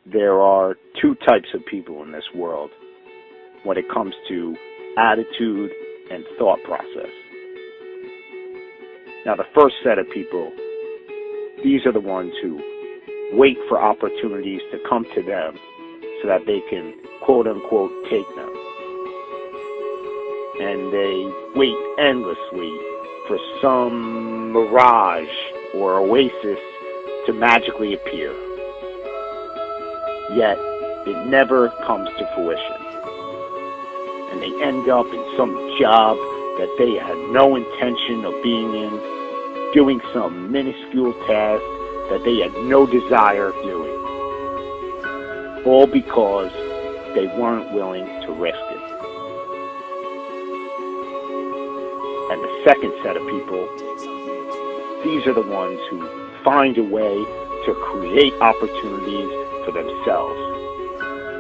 there are two types of people in this world when it comes to attitude and thought process. Now, the first set of people, these are the ones who wait for opportunities to come to them so that they can, quote unquote, take them. And they wait endlessly for some mirage or oasis to magically appear. Yet, it never comes to fruition. And they end up in some job that they had no intention of being in, doing some minuscule task that they had no desire of doing. All because they weren't willing to risk it. And the second set of people, these are the ones who find a way to create opportunities for themselves.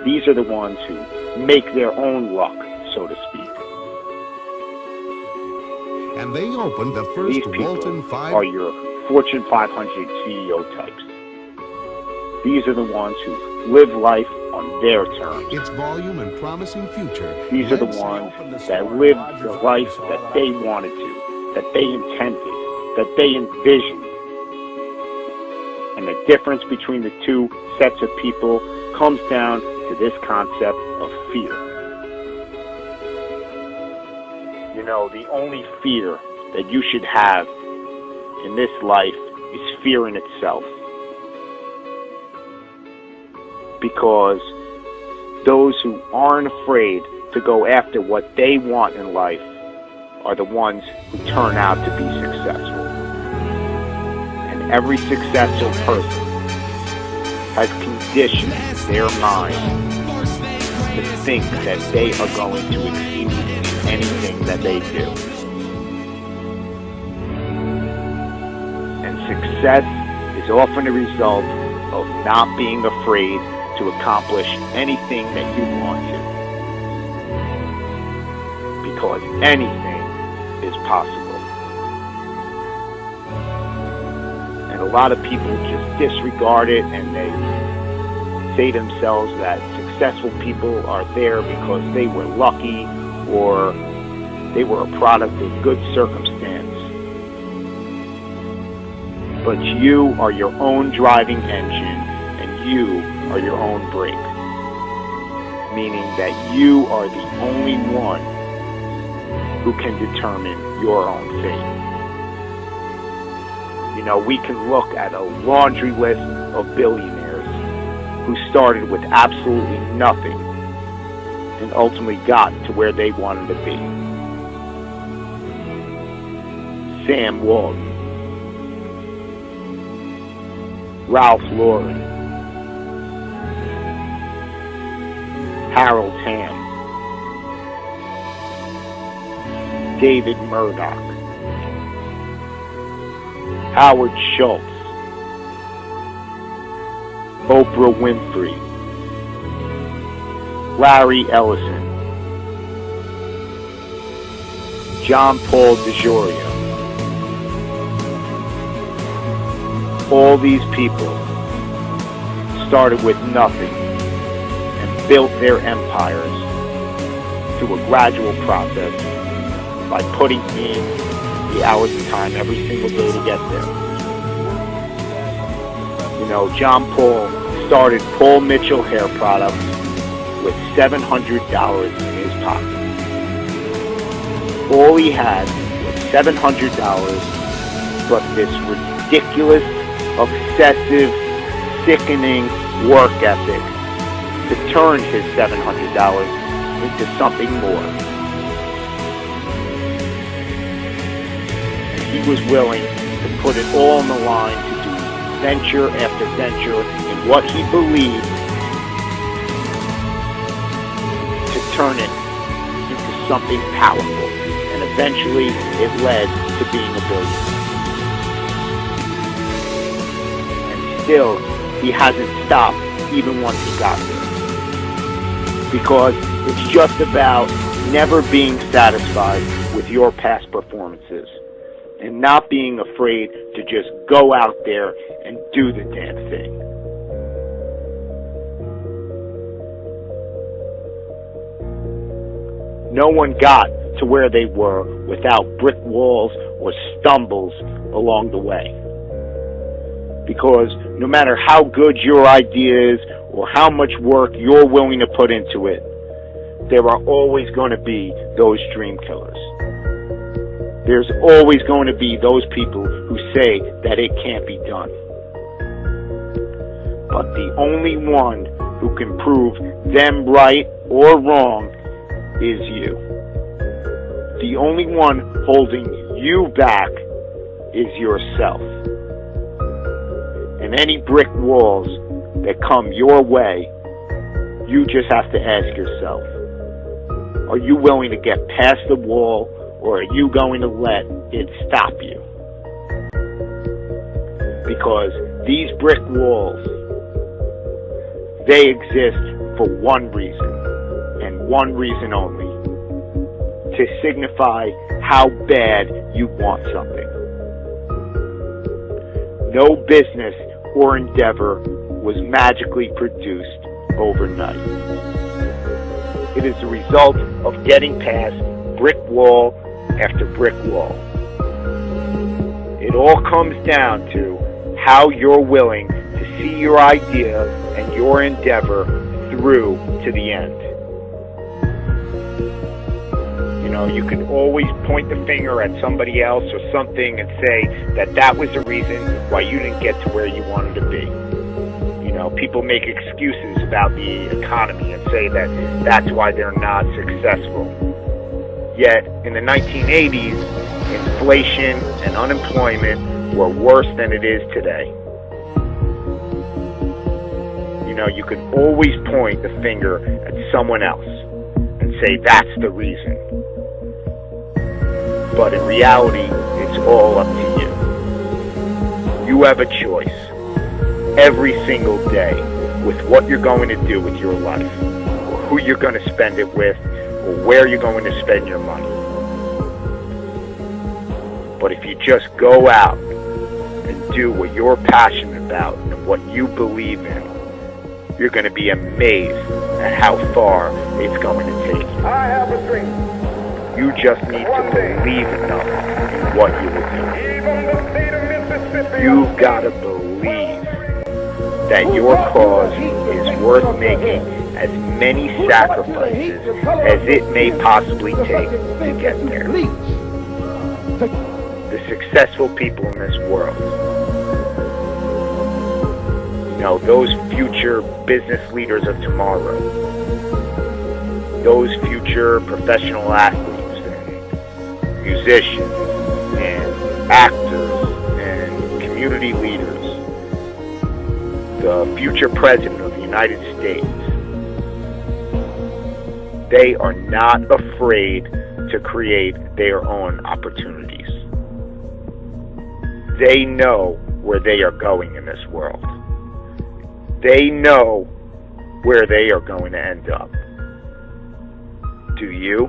These are the ones who make their own luck, so to speak. And they opened the first These people Walton 5 are your Fortune 500 CEO types. These are the ones who live life on their terms. its volume and promising future. These are the ones that live the life that they wanted to, that they intended, that they envisioned. And the difference between the two sets of people comes down to this concept of fear. You know, the only fear that you should have in this life is fear in itself. Because those who aren't afraid to go after what they want in life are the ones who turn out to be successful. And every successful person has conditioned their mind to think that they are going to succeed in anything that they do. And success is often a result of not being afraid to accomplish anything that you want to. Because anything is possible. And a lot of people just disregard it, and they say to themselves that successful people are there because they were lucky or they were a product of good circumstance. But you are your own driving engine, and you are your own brake. Meaning that you are the only one who can determine your own fate. You know, we can look at a laundry list of billionaires who started with absolutely nothing and ultimately got to where they wanted to be. Sam Walton, Ralph Lauren, Harold Hamm, David Murdoch, Howard Schultz, Oprah Winfrey, Larry Ellison, John Paul DeJoria. All these people started with nothing and built their empires through a gradual process by putting in the hours of time every single day to get there. You know, John Paul started Paul Mitchell Hair Products with $700 in his pocket. All he had was $700 plus this ridiculous, obsessive, sickening work ethic to turn his $700 into something more. He was willing to put it all on the line to do venture after venture in what he believed to turn it into something powerful. And eventually it led to being a billionaire. And still, he hasn't stopped even once he got there. Because it's just about never being satisfied with your past performances. And not being afraid to just go out there and do the damn thing. No one got to where they were without brick walls or stumbles along the way. Because no matter how good your idea is or how much work you're willing to put into it, there are always going to be those dream killers. There's always going to be those people who say that it can't be done. But the only one who can prove them right or wrong is you. The only one holding you back is yourself. And any brick walls that come your way, you just have to ask yourself, are you willing to get past the wall, or are you going to let it stop you? Because these brick walls, they exist for one reason, and one reason only: to signify how bad you want something. No business or endeavor was magically produced overnight. It is the result of getting past brick wall after brick wall. It all comes down to how you're willing to see your idea and your endeavor through to the end. You know, you can always point the finger at somebody else or something and say that that was the reason why you didn't get to where you wanted to be. You know, people make excuses about the economy and say that that's why they're not successful. Yet, in the 1980s, inflation and unemployment were worse than it is today. You know, you can always point the finger at someone else and say that's the reason. But in reality, it's all up to you. You have a choice every single day with what you're going to do with your life, or who you're going to spend it with, or where you're going to spend your money. But if you just go out and do what you're passionate about and what you believe in, you're going to be amazed at how far it's going to take you. I have a dream. You just need to believe enough in what you will do. Even the state of Mississippi. You've got to believe that your cause is worth making as many sacrifices as it may possibly take to get there. The successful people in this world, you know, those future business leaders of tomorrow, those future professional athletes and musicians and actors and community leaders, the future president of the United States, they are not afraid to create their own opportunities. They know where they are going in this world. They know where they are going to end up. Do you?